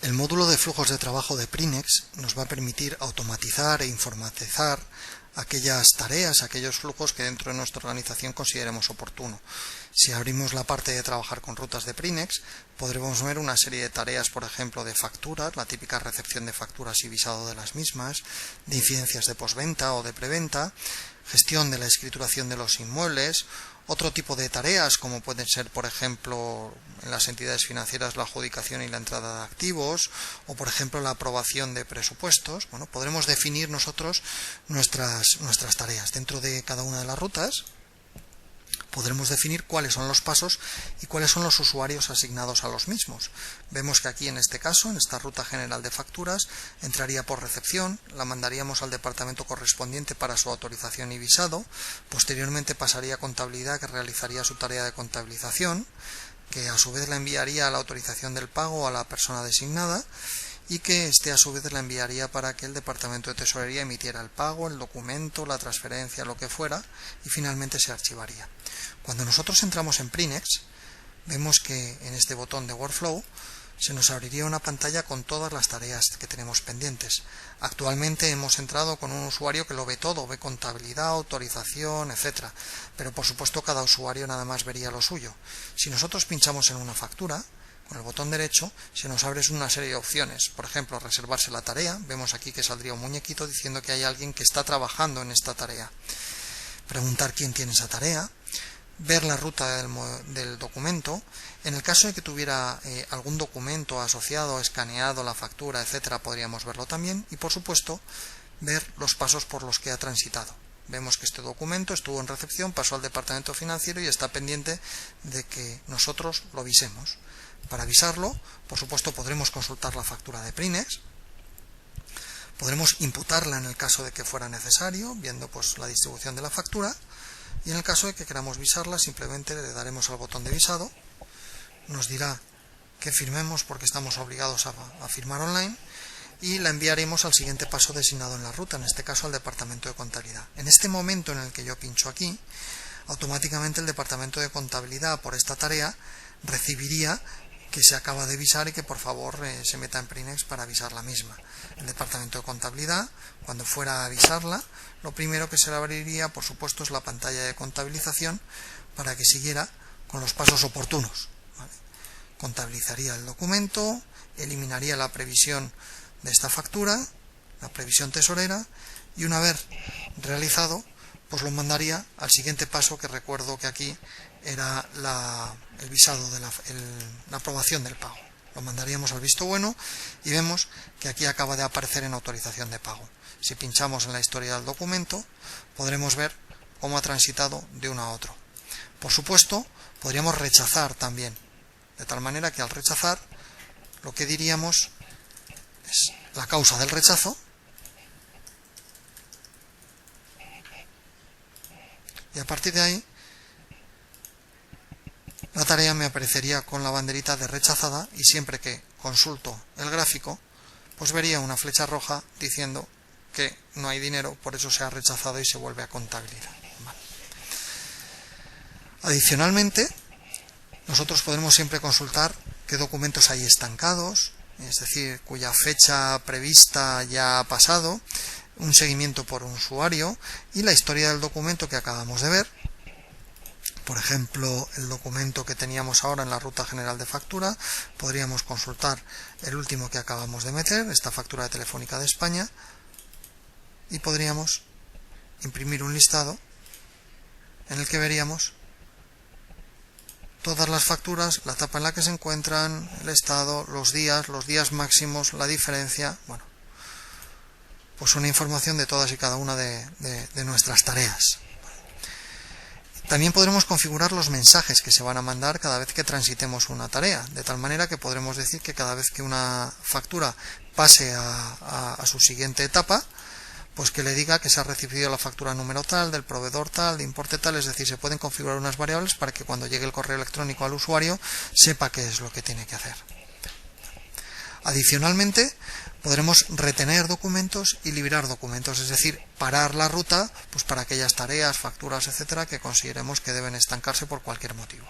El módulo de flujos de trabajo de Prinex nos va a permitir automatizar e informatizar aquellas tareas, aquellos flujos que dentro de nuestra organización consideremos oportuno. Si abrimos la parte de trabajar con rutas de Prinex, podremos ver una serie de tareas, por ejemplo, de facturas, la típica recepción de facturas y visado de las mismas, de incidencias de postventa o de preventa, gestión de la escrituración de los inmuebles, otro tipo de tareas como pueden ser, por ejemplo, en las entidades financieras la adjudicación y la entrada de activos o, por ejemplo, la aprobación de presupuestos. Bueno, podremos definir nosotros nuestras tareas dentro de cada una de las rutas. Podremos definir cuáles son los pasos y cuáles son los usuarios asignados a los mismos. Vemos que aquí en este caso, en esta ruta general de facturas, entraría por recepción, la mandaríamos al departamento correspondiente para su autorización y visado, posteriormente pasaría a contabilidad, que realizaría su tarea de contabilización, que a su vez la enviaría a la autorización del pago a la persona designada, y que éste a su vez la enviaría para que el departamento de tesorería emitiera el pago, el documento, la transferencia, lo que fuera, y finalmente se archivaría. Cuando nosotros entramos en Prinex, vemos que en este botón de Workflow se nos abriría una pantalla con todas las tareas que tenemos pendientes. Actualmente hemos entrado con un usuario que lo ve todo, ve contabilidad, autorización, etcétera. Pero por supuesto cada usuario nada más vería lo suyo. Si nosotros pinchamos en una factura, con el botón derecho se nos abre una serie de opciones. Por ejemplo, reservarse la tarea. Vemos aquí que saldría un muñequito diciendo que hay alguien que está trabajando en esta tarea. Preguntar quién tiene esa tarea. Ver la ruta del documento. En el caso de que tuviera algún documento asociado, escaneado, la factura, etcétera, podríamos verlo también. Y por supuesto, ver los pasos por los que ha transitado. Vemos que este documento estuvo en recepción, pasó al departamento financiero y está pendiente de que nosotros lo visemos. Para avisarlo, por supuesto, podremos consultar la factura de Prinex, podremos imputarla en el caso de que fuera necesario, viendo pues la distribución de la factura, y en el caso de que queramos visarla, simplemente le daremos al botón de visado, nos dirá que firmemos porque estamos obligados a firmar online, y la enviaremos al siguiente paso designado en la ruta, en este caso al departamento de contabilidad. En este momento en el que yo pincho aquí, automáticamente el departamento de contabilidad por esta tarea recibiría que se acaba de visar y que por favor se meta en Prinex para avisar la misma. El departamento de contabilidad, cuando fuera a avisarla, lo primero que se le abriría, por supuesto, es la pantalla de contabilización para que siguiera con los pasos oportunos. ¿Vale? Contabilizaría el documento, eliminaría la previsión de esta factura, la previsión tesorera, y una vez realizado, pues lo mandaría al siguiente paso, que recuerdo que aquí era el visado de la aprobación del pago. Lo mandaríamos al visto bueno y vemos que aquí acaba de aparecer en autorización de pago. Si pinchamos en la historia del documento, podremos ver cómo ha transitado de uno a otro. Por supuesto, podríamos rechazar también, de tal manera que al rechazar, lo que diríamos es la causa del rechazo, y a partir de ahí la tarea me aparecería con la banderita de rechazada, y siempre que consulto el gráfico pues vería una flecha roja diciendo que no hay dinero, por eso se ha rechazado y se vuelve a contabilidad. Vale. Adicionalmente, nosotros podremos siempre consultar qué documentos hay estancados, es decir, cuya fecha prevista ya ha pasado, un seguimiento por un usuario y la historia del documento que acabamos de ver. Por ejemplo, el documento que teníamos ahora en la ruta general de factura, podríamos consultar el último que acabamos de meter, esta factura de Telefónica de España, y podríamos imprimir un listado en el que veríamos todas las facturas, la etapa en la que se encuentran, el estado, los días máximos, la diferencia, bueno, pues una información de todas y cada una de nuestras tareas. También podremos configurar los mensajes que se van a mandar cada vez que transitemos una tarea, de tal manera que podremos decir que cada vez que una factura pase a su siguiente etapa, pues que le diga que se ha recibido la factura número tal, del proveedor tal, de importe tal, es decir, se pueden configurar unas variables para que cuando llegue el correo electrónico al usuario sepa qué es lo que tiene que hacer. Adicionalmente, podremos retener documentos y liberar documentos, es decir, parar la ruta pues para aquellas tareas, facturas, etcétera, que consideremos que deben estancarse por cualquier motivo.